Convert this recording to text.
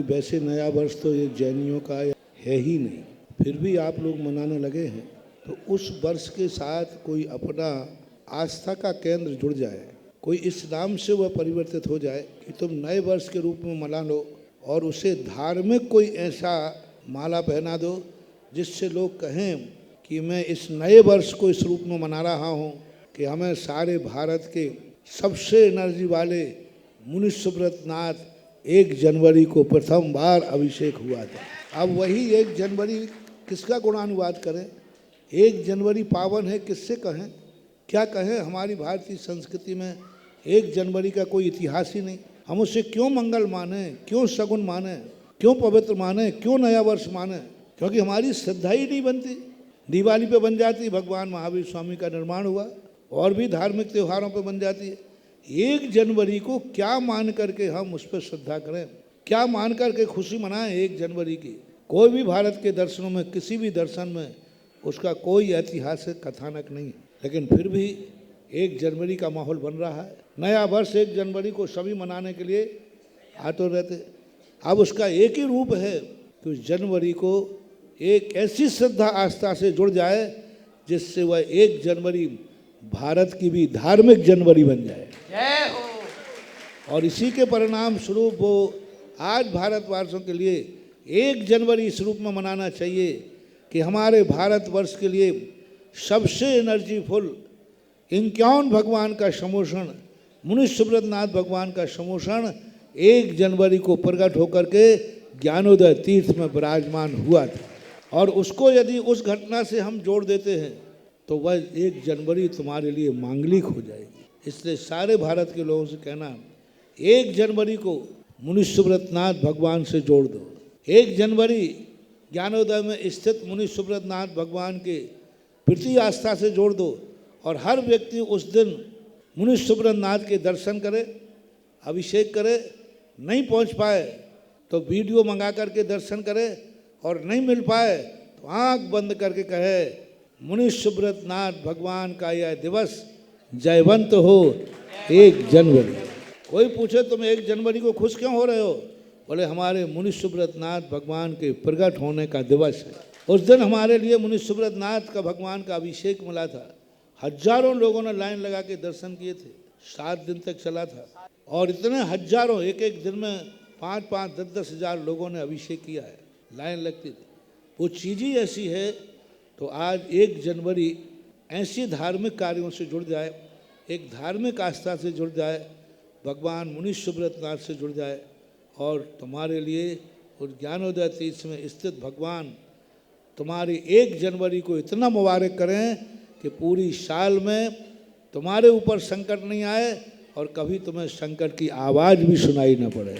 वैसे नया वर्ष तो ये जैनियों का है ही नहीं, फिर भी आप लोग मनाने लगे हैं, तो उस वर्ष के साथ कोई अपना आस्था का केंद्र जुड़ जाए, कोई इस नाम से वह परिवर्तित हो जाए कि तुम नए वर्ष के रूप में मना लो और उसे धार्मिक कोई ऐसा माला पहना दो जिससे लोग कहें कि मैं इस नए वर्ष को इस रूप में मना रहा हूँ कि हमें सारे भारत के सबसे एनर्जी वाले मुनि सुब्रत नाथ 1 जनवरी को प्रथम बार अभिषेक हुआ था। अब वही 1 जनवरी किसका गुणानुवाद करें? 1 जनवरी पावन है, किससे कहें, क्या कहें? हमारी भारतीय संस्कृति में 1 जनवरी का कोई इतिहास ही नहीं। हम उसे क्यों मंगल माने, क्यों सगुन माने, क्यों पवित्र माने, क्यों नया वर्ष माने? क्योंकि हमारी श्रद्धा ही नहीं बनती। दिवाली पे बन जाती, भगवान महावीर स्वामी का निर्माण हुआ, और भी धार्मिक त्योहारों पे बन जाती है। 1 जनवरी को क्या मान करके हम उस पर श्रद्धा करें, क्या मान करके खुशी मनाएं 1 जनवरी की? कोई भी भारत के दर्शनों में, किसी भी दर्शन में उसका कोई ऐतिहासिक कथानक नहीं है, लेकिन फिर भी 1 जनवरी का माहौल बन रहा है। नया वर्ष 1 जनवरी को सभी मनाने के लिए आतुर रहते। अब उसका एक ही रूप है कि उस जनवरी को एक ऐसी श्रद्धा आस्था से जुड़ जाए जिससे वह 1 जनवरी भारत की भी धार्मिक जनवरी बन जाए। जय हो। और इसी के परिणाम स्वरूप वो आज भारतवासियों के लिए 1 जनवरी इस रूप में मनाना चाहिए कि हमारे भारतवर्ष के लिए सबसे एनर्जीफुल 51 भगवान का समोषण, मुनि सुब्रत नाथ भगवान का समोषण 1 जनवरी को प्रकट होकर के ज्ञानोदय तीर्थ में विराजमान हुआ था। और उसको यदि उस घटना से हम जोड़ देते हैं तो वह 1 जनवरी तुम्हारे लिए मांगलिक हो जाएगी। इसलिए सारे भारत के लोगों से कहना, 1 जनवरी को मुनि सुब्रत नाथ भगवान से जोड़ दो। 1 जनवरी ज्ञानोदय में स्थित मुनि सुब्रत नाथ भगवान के प्रति आस्था से जोड़ दो, और हर व्यक्ति उस दिन मुनि सुब्रत नाथ के दर्शन करे, अभिषेक करे। नहीं पहुंच पाए तो वीडियो मंगा करके दर्शन करे, और नहीं मिल पाए तो आंख बंद करके कहे, मुनि सुब्रत नाथ भगवान का यह दिवस जयवंत हो 1 जनवरी। कोई पूछे तुम 1 जनवरी को खुश क्यों हो रहे हो? बोले हमारे मुनि सुब्रत नाथ भगवान के प्रकट होने का दिवस है। उस दिन हमारे लिए मुनि सुब्रत नाथ का भगवान का अभिषेक मिला था। हजारों लोगों ने लाइन लगा के दर्शन किए थे, 7 दिन तक चला था, और इतने हजारों, एक एक दिन में 5-5, 10-10 हजार लोगों ने अभिषेक किया है, लाइन लगती थी। वो चीज़ ही ऐसी है। तो आज 1 जनवरी ऐसी धार्मिक कार्यों से जुड़ जाए, एक धार्मिक आस्था से जुड़ जाए, भगवान मुनि सुब्रत नाथ से जुड़ जाए, और तुम्हारे लिए उस ज्ञानोदय तीर्थ में स्थित भगवान तुम्हारी 1 जनवरी को इतना मुबारक करें कि पूरी साल में तुम्हारे ऊपर संकट नहीं आए और कभी तुम्हें संकट की आवाज़ भी सुनाई न पड़े।